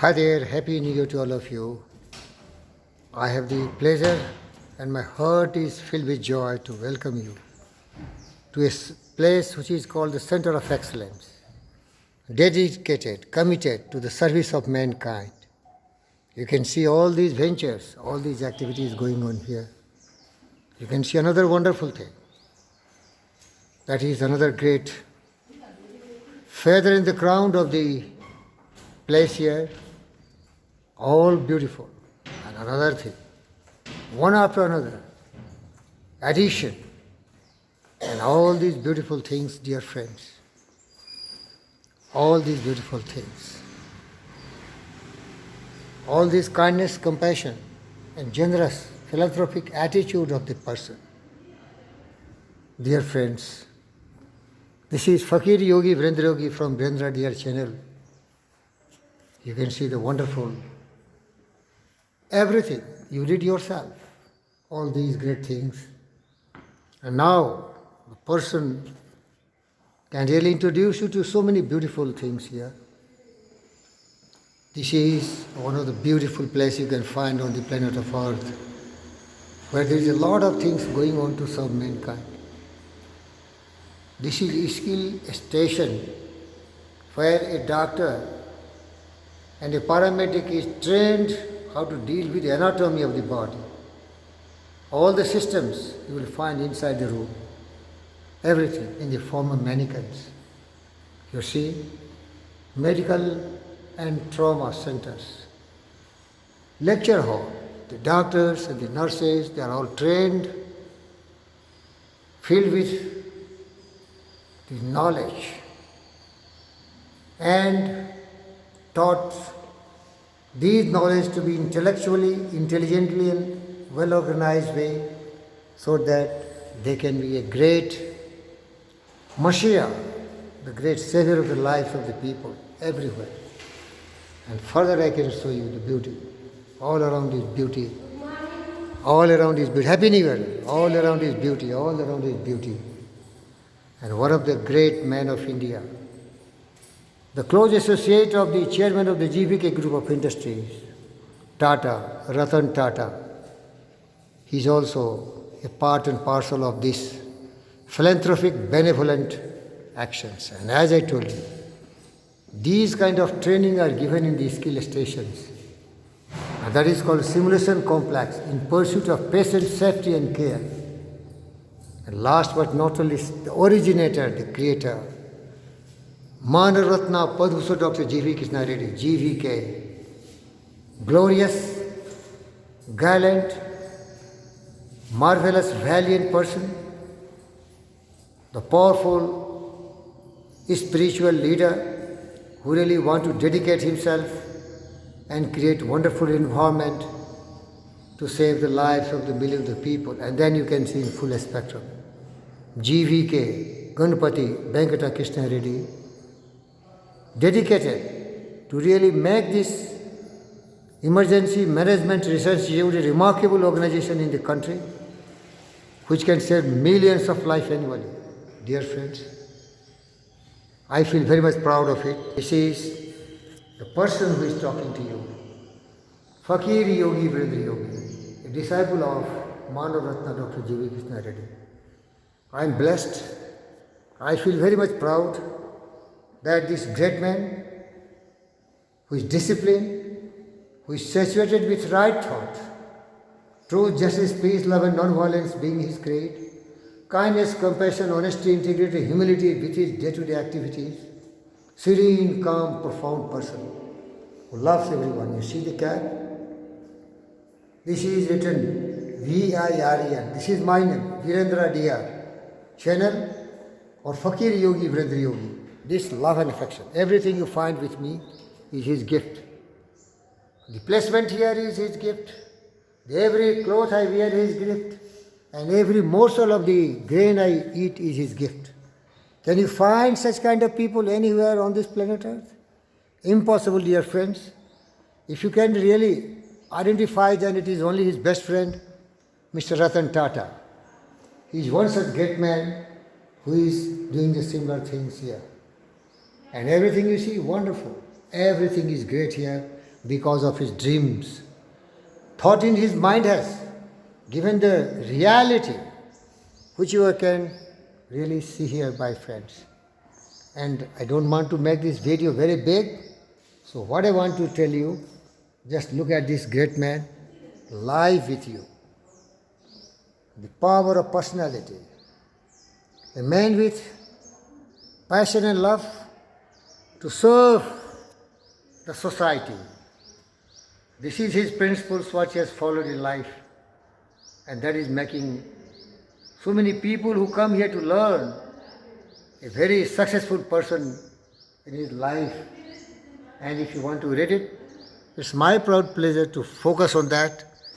Hi there, Happy New Year to all of you. I have the pleasure and my heart is filled with joy to welcome you to a place which is called the Center of Excellence, dedicated, committed to the service of mankind. You can see all these ventures, all these activities going on here. You can see another wonderful thing. That is another great feather in the crown of the place here, all beautiful. And another thing, one after another, addition, and all these beautiful things, dear friends, all these beautiful things, all this kindness, compassion, and generous philanthropic attitude of the person. Dear friends, this is Fakir Yogi Virendra Yogi from Virendra Dear channel. You can see the wonderful everything. You read yourself, all these great things. And now the person can really introduce you to so many beautiful things here. This is one of the beautiful places you can find on the planet of Earth, where there is a lot of things going on to serve mankind. This is a skill station where a doctor and a paramedic is trained how to deal with the anatomy of the body. All the systems you will find inside the room. Everything in the form of mannequins. You see, medical and trauma centers. Lecture hall. The doctors and the nurses, they are all trained, filled with the knowledge and taught these knowledge to be intellectually, intelligently and well organized way so that they can be a great Mashiach, the great savior of the life of the people everywhere. And further I can show you the beauty. All around is beauty. All around is beauty. Happy New Year. All around is beauty. All around is beauty. And one of the great men of India, the close associate of the chairman of the GVK Group of Industries, Tata, Ratan Tata, he is also a part and parcel of this philanthropic, benevolent actions. And as I told you, these kind of training are given in the skill stations. And that is called simulation complex in pursuit of patient safety and care. And last but not least, the originator, the creator, Manaratna Padbhushan Dr. G.V. Krishna Reddy, GVK, glorious, gallant, marvelous, valiant person, the powerful spiritual leader who really want to dedicate himself and create wonderful environment to save the lives of the millions of people. And then you can see in full spectrum. GVK, Ganpati, Venkata Krishna Reddy, dedicated to really make this emergency management research institute a remarkable organization in the country which can save millions of lives annually. Dear friends, I feel very much proud of it. This is the person who is talking to you, Fakir Yogi Virendra Yogi, a disciple of Manaratna Dr. G.V. Krishna Reddy. I am blessed. I feel very much proud that this great man, who is disciplined, who is saturated with right thought, truth, justice, peace, love and non-violence being his creed, kindness, compassion, honesty, integrity, humility with his day-to-day activities, serene, calm, profound person who loves everyone. You see the cat? This is written V-I-R-E-N. This is my name, Virendra Dr. Channel or Fakir Yogi Virendra Yogi. This love and affection, everything you find with me is his gift. The placement here is his gift. Every cloth I wear is his gift. And every morsel of the grain I eat is his gift. Can you find such kind of people anywhere on this planet Earth? Impossible, dear friends. If you can really identify, then it is only his best friend, Mr. Ratan Tata. He is one such great man who is doing the similar things here. And everything you see, wonderful. Everything is great here. because of his dreams. Thought in his mind has given the reality which you can really see here, my friends. And I don't want to make this video very big. So what I want to tell you, just look at this great man live with you. The power of personality. A man with passion and love to serve the society. This is his principles, what he has followed in life. And that is making so many people who come here to learn a very successful person in his life. And if you want to read it, it's my proud pleasure to focus on that.